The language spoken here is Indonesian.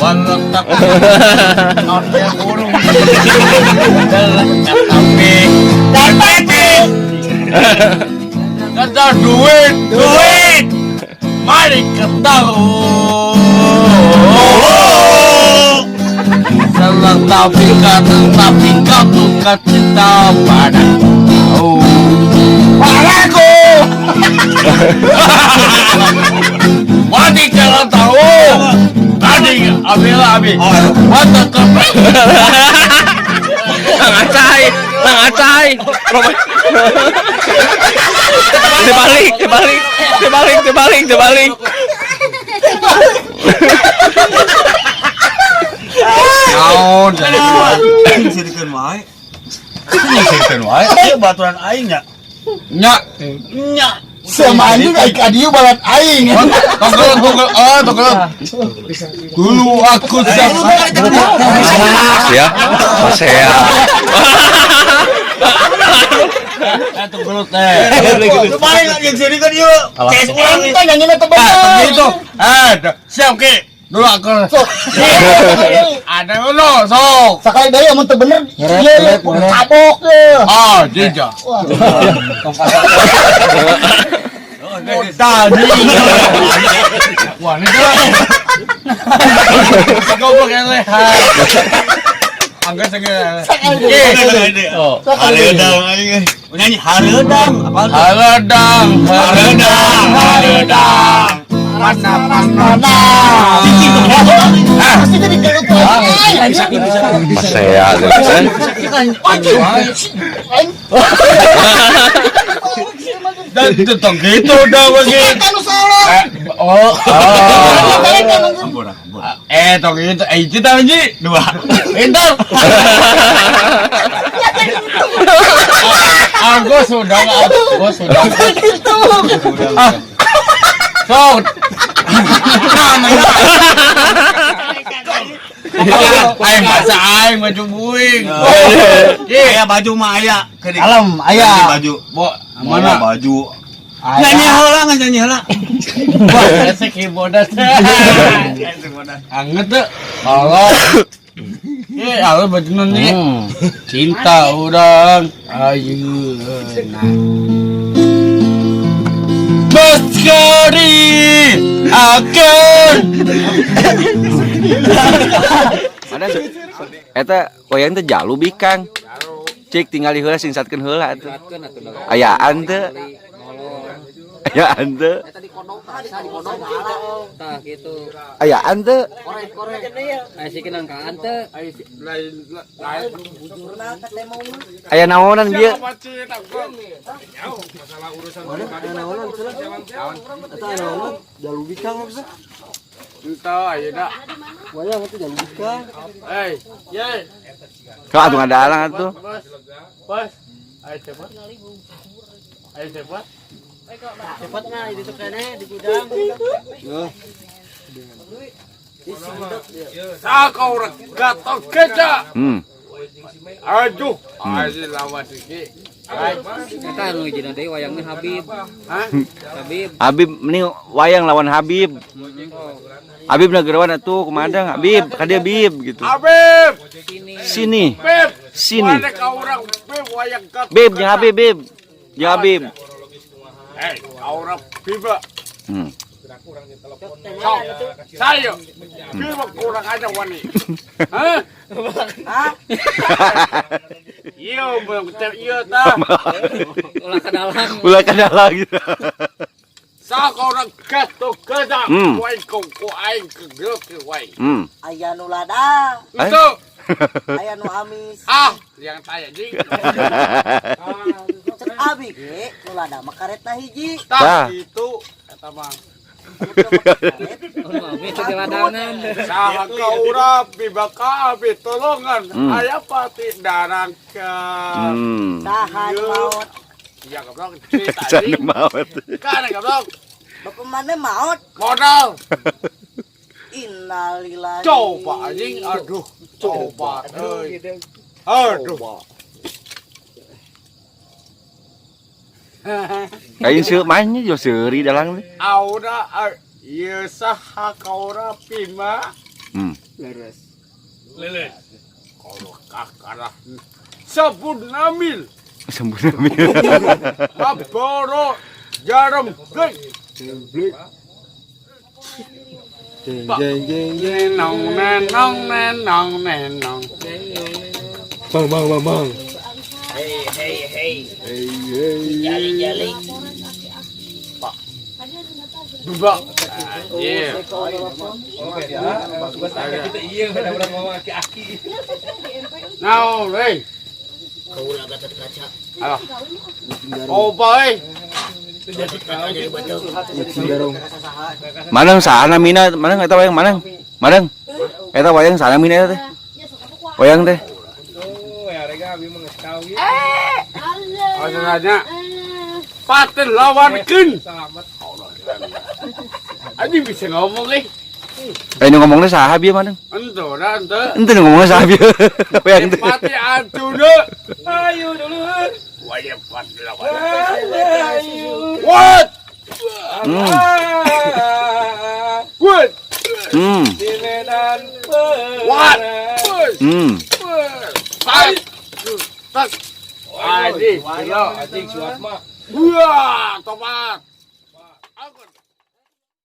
Walang takutnya burung dalam tapi kata duit mari ketahui salah tapi kau suka cinta padaku mati kalau tahu tadi ambil mata kepek ngacai dibalik naon Sirikeun wae. nyisirkeun wae Ieu baturan aing nya. nya Sama anjing aing ka dieu balat aing. togel dulu aku siap ya masih togel teh Lumayan lagi yang sirikeun ieu. Ces ulang Kita nyanyinya teu bener. begitu siap ki dulu aku ada uno sok Sakali deui amun teu bener ieu tabok ye. jinja Tadi. wah ini kan goblok yang lehat angga segala Hareudang aing. Nyanyi hareudang apa? haredang mana Pasti jadi gelut masih ya dan tetong gitu udah begitu Kan salah. Ampun. tong gitu itu tahu ji Dua. itu aku sudah sok aing masa aing maju buing Aya baju mah aya. Alam aya. Baju. mana Baju. Nyanyi heula ngan nyanyi heula. wah ese keyboarda anget tuh Allah Allah baju nih cinta orang ayu Baskari akan eta wayang teh jalu bikang cik tinggal di heula singsatkeun heula atuh ayaan teu ayaan teu ayaan teu aya naonan bieu entah ayeuna ye kau atuh ngadalang atuh bos ayo cepat Cepat mah itu kene di gudang. sakau gatot keca aduh aji lawan iki Eta anu hijina deui wayangna Habib. Habib mending wayang lawan Habib Habib negarawan atuh kumadang Habib ka dia Bib gitu Habib sini Bib sini mana ka urang Bib wayang gatot Bib jeung Habib Bib jeung Habib aura Biba hmm. Saya Biba kurang aja wani hah iya belum ketemu iya tah Ulah kadalang. gitu sa ka urang gatot keca wae ko aing kegelok wae Aya nu lada, itu aya nu amis. yang tanya jing Cek abi ge nu lada mah karetna hiji. Tah. itu eta mah Nu amis teh ladangan. saha ka urang Biba ka abi tolongan aya pati darangkeun Saha nu maot. iya goblok cerita jangan jing maut kan goblok Bapak mana maot? modal Innalillahi. coba anjing aduh coba euy aduh kain seueur mahnya jo seuri dalang teh aura ieu saha ka urang Bima Lele. Kalau kakak sabun namil, Sempurna. maboro, jarum, blek. Nenong, nenong, nenong, nenong. Bang. Jali-jali. Dua. Iya. Now, hey. Kaulah gatot kaca. Alah. Oh, boy. Jadi betul. Manang sana mina, manang eta wayang manang. Manang. Eta wayang sana mina teh. Wayang teh. Masalahnya paten lawankeun. Anjing bisa ngomong Nu ngomongna saha bieu manang? ente dah ente. Ente nu ngomongna saha bieu. Wayang teh. Pati antuna. Ayo duluan. Wayang pati lawan. What? Good. What? Hai. Tak. Adik, anjing suat mah. Wah, tomat.